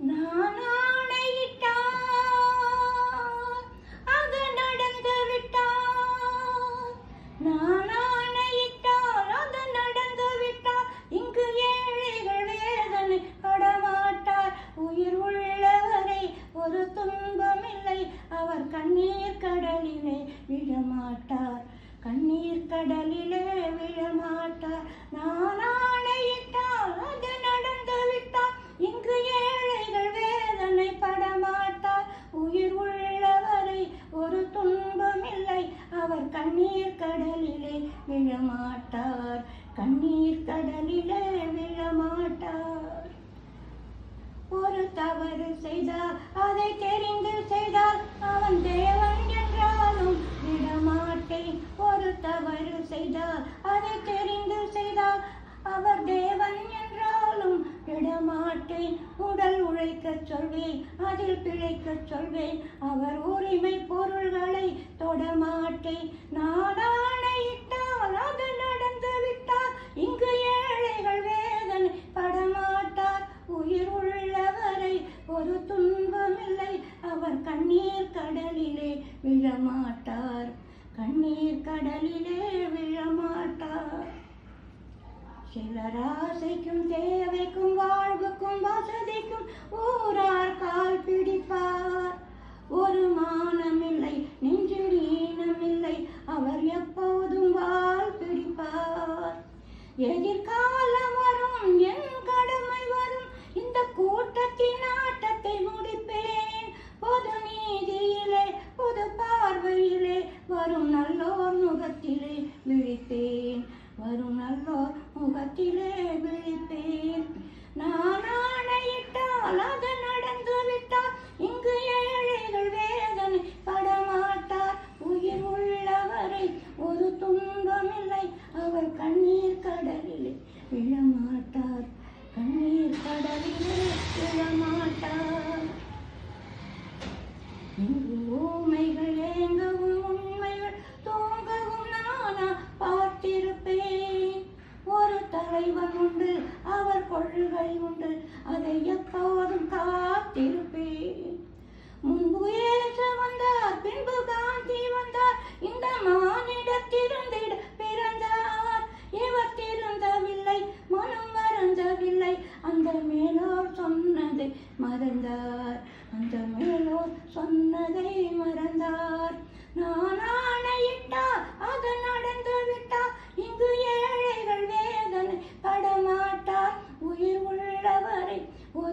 நான் ஆணையிட்டால் அது நடந்து விட்டால், நான் ஆணையிட்டால் அது நடந்து விட்டால், இங்கு ஏழைகள் வேதனை படமாட்டார். உயிர் உள்ளவரை ஒரு துன்பமில்லை, அவர் கண்ணீர் கடலிலே விழமாட்டார், கண்ணீர் கடலிலே விழமாட்டார். நான் ஆணையிட்டால் அது நடந்து விட்டால், இங்கு ஏழைகள் வேதனை படமாட்டார். உயிர் உள்ளவரை ஒரு துன்பமில்லை, அவர் கண்ணீர் கடலிலே விழமாட்டார், கண்ணீர் கடலிலே விழமாட்டார். ஒரு தவறு செய்தால் அதை தெரிந்து செய்தால் அவன் தேவன் என்றாலும் விடமாட்டேன். ஒரு தவறு செய்தால் அதை தெரிந்து செய்தால் அவர் தேவன் என்றாலும் விடமாட்டேன். உடல் உழைக்கச் சொல்வேன், அதில் பிழைக்கச் சொல்வேன், அவர் உரிமை பொருள்களை தொடமாட்டேன். நான் ஆணையிட்டால் அது நடந்து விட்டால், இங்கு ஏழைகள் வேதனை படமாட்டார். உயிர் உள்ளவரை ஒரு துன்பமில்லை, அவர் கண்ணீர் கடலிலே விழமாட்டார், கண்ணீர் கடலிலே விழமாட்டார். சிலர் ஆசைக்கும் தேவைக்கும் வாழ்வுக்கும் வசதிக்கும் ஊரார் கால் பிடிப்பார். ஒரு மானமில்லை, நெஞ்சில் ஈனமில்லை, அவர் எப்போதும் வால் பிடிப்பார். எதிர்காலம் வரும், என் கடமை வரும், இந்த கூட்டத்தின் ஆட்டத்தை முடிப்பேன். பொது நீதியிலே பொது பார்வையிலே வரும் நல்லோர் முகத்திலே விழிப்பேன், வரும் நல்லோர் முகத்திலே விழிப்பேன். நான் ஆணையிட்டால் அது நடந்து விட்டால், இங்கு ஏழைகள் வேதனை படமாட்டார். உயிர் உள்ளவரை ஒரு துன்பமில்லை, அவர் கண்ணீர் கடலிலே விழமாட்டார், கண்ணீர் கடலிலே விழமாட்டார். இங்கு ஊமைகள் ஏங்கவும் உண்மைகள் தூங்கவும் நானா பார்த்திருப்பேன். ஒரு தலைவன் உண்டு, அவர் கொள்கை உண்டு, அதை எப்போதும் காத்திருப்பேன். முன்பு இயேசு வந்தார், பின்பு காந்தி வந்தார், இந்த மானிடத்திருந்திட பிறந்தார். இவர் திருந்தவில்லை, மனம் மறந்தவில்லை, அந்த மேலோர் சொன்னதை மறந்தார், அந்த மேலோர் சொன்னதை மறந்தார். நான்